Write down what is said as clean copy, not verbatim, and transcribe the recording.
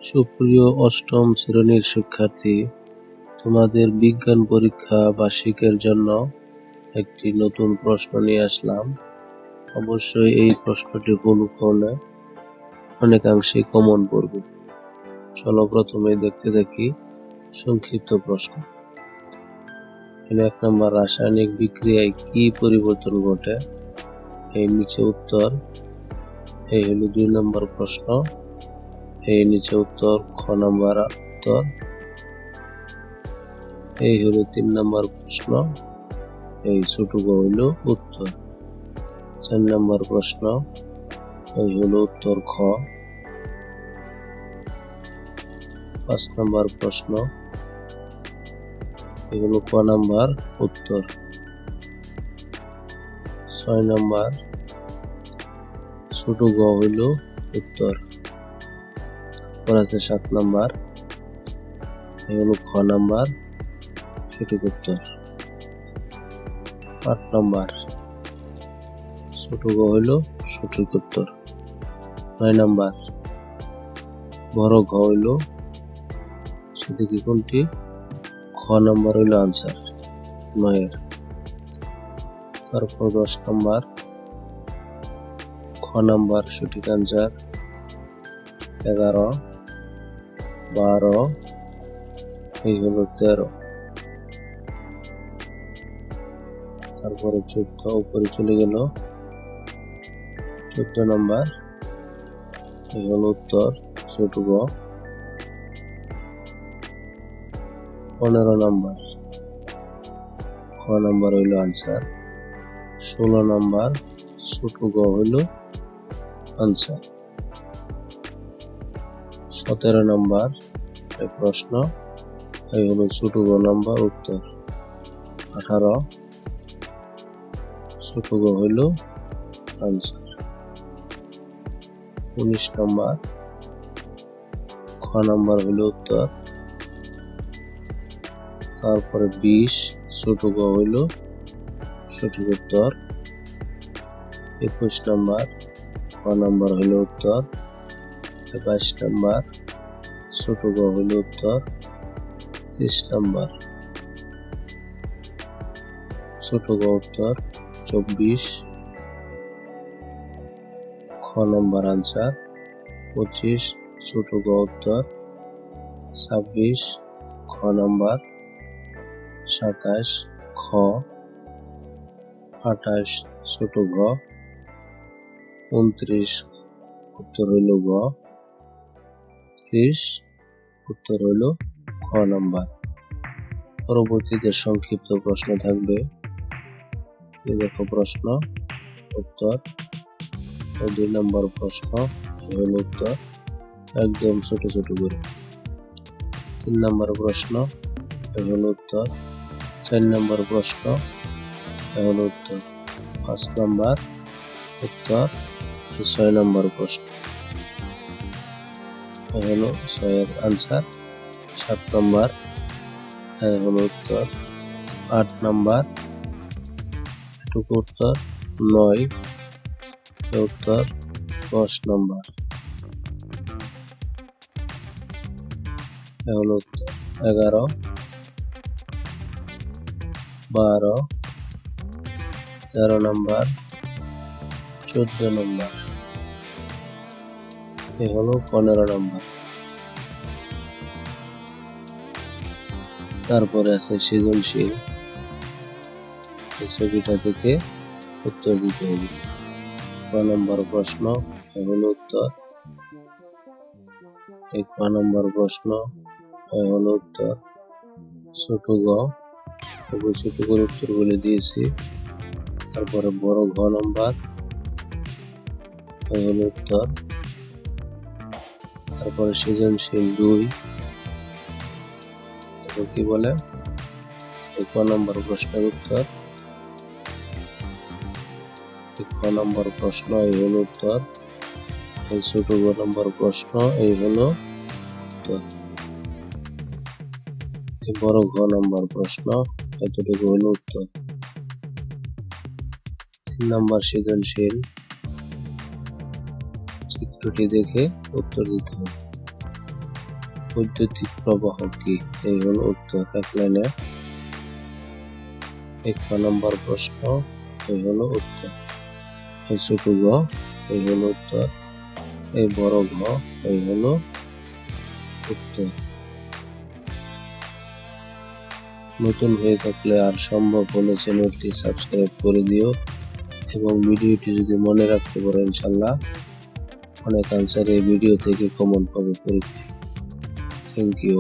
সুপ্রিয় অষ্টম শ্রেণীর শিক্ষার্থী, তোমাদের বিজ্ঞান পরীক্ষা বার্ষিকের জন্য একটি নতুন প্রশ্ন নিয়ে আসলাম। অবশ্যই এই প্রশ্নটি ভুল করলে অনেকাংশে কমন পড়বে। চলো প্রথমে দেখতে দেখি সংক্ষিপ্ত প্রশ্ন। 1 নম্বর, রাসায়নিক বিক্রিয়ায় কি পরিবর্তন ঘটে? এই নিচে উত্তর। এই হলো 2 নম্বর প্রশ্ন। এই নিচে উত্তর। খ নম্বর উত্তর। এই হলো 3 নম্বর প্রশ্ন। এই ছোট গ হইল উত্তর। 4 নম্বর প্রশ্ন। এই হলো উত্তর খ। 5 নম্বর প্রশ্ন। এগুলো ক নাম্বার উত্তর। 6 নম্বর ছোট গ হইল উত্তর। আছে 7 নম্বর। এগুলো খ নাম্বার সঠিক উত্তর। 8 নম্বর ছোট গ হইল সঠিক উত্তর। 9 নম্বর বড় ঘ হইল সেদিকে কোনটি? খ নাম্বার হইল আনসার 9 এর। তারপর 10 নম্বর খ নাম্বার সঠিক আনসার। 11, 12, এই হলো 13। তারপরে 14 উপরে চলে গেল। 14 নম্বর এই হলো উত্তর ছোট গ। 15 নম্বর খ নাম্বার হইল আনসার। 16 নম্বর ছোট গ হইল আনসার। 17 নম্বর এই প্রশ্ন। এই হলো ছোট গ নাম্বার উত্তর। 18 ছোট গ হইল আনসার। 19 নম্বর খ নাম্বার হইল উত্তর। তারপরে 20 ছোট গ হইল সঠিক উত্তর। 21 নম্বর খ নাম্বার হইল উত্তর। 22 নম্বর ছোট গ হইল উত্তর। 30 নম্বর ছোট গ উত্তর। 24 খ নাম্বার আনসার। 25 ছোট গ উত্তর। 26 খ নাম্বার। 27 খ। 28 ছোট গ। 29 উত্তর হইল গ। 30 উত্তর হইল খ নাম্বার। পরবর্তীতে সংক্ষিপ্ত প্রশ্ন থাকবে। দেখো প্রশ্ন উত্তর। 2 নম্বর প্রশ্ন হইল উত্তর একদম ছোট ছোট করে। 3 নম্বর প্রশ্ন হইল উত্তর। 4 নম্বর প্রশ্ন হইল উত্তর। 5 নম্বর উত্তর। 6 নম্বর প্রশ্ন হল 6 এর আনসার। 7 নম্বর হলো উত্তর। 8 নম্বর এটুকু উত্তর। 9 উত্তর। 10 নম্বর হলো উত্তর। 11, 12, 13 নম্বর। 14 নম্বর এ হলো 15 নম্বর। তারপরে আছে সৃজনশীল। এই ছবিটা থেকে উত্তর দিতে হবে। ক নম্বর প্রশ্ন হলো উত্তর। এই ক নম্বর প্রশ্ন হলো উত্তর। ছোট গ ছোট করে উত্তর বলে দিয়েছি। তারপরে বড় ঘ নম্বর হলো উত্তর। তারপরে সৃজনশীল 2 কি বলে? ক নম্বর প্রশ্নের উত্তর। খ নম্বর প্রশ্ন এই হলো উত্তর। এই ছোট গ নম্বর প্রশ্ন এই হলো উত্তর। এই বড় ঘ নম্বর প্রশ্ন এতটুকু হলো উত্তর। 3 নম্বর সৃজনশীল। চিত্রটি দেখে উত্তর দিতে হবে। বৈদ্যুতিক প্রবাহ কি? এই হলো উত্তর। এক লাইনে 1 নম্বর প্রশ্ন, এই হলো উত্তর। এই ছোট ঘ, এই হলো উত্তর। এই বড় ঘ, এই হলো উত্তর। নতুন হয়ে থাকলে আর সম্ভব হলে চ্যানেলটি সাবস্ক্রাইব করে দিও এবং ভিডিওটি যদি মনে রাখতে পারো ইনশাল্লাহ অনেক আনসার এই ভিডিও থেকে কমন পাবে পরীক্ষায়। Thank you.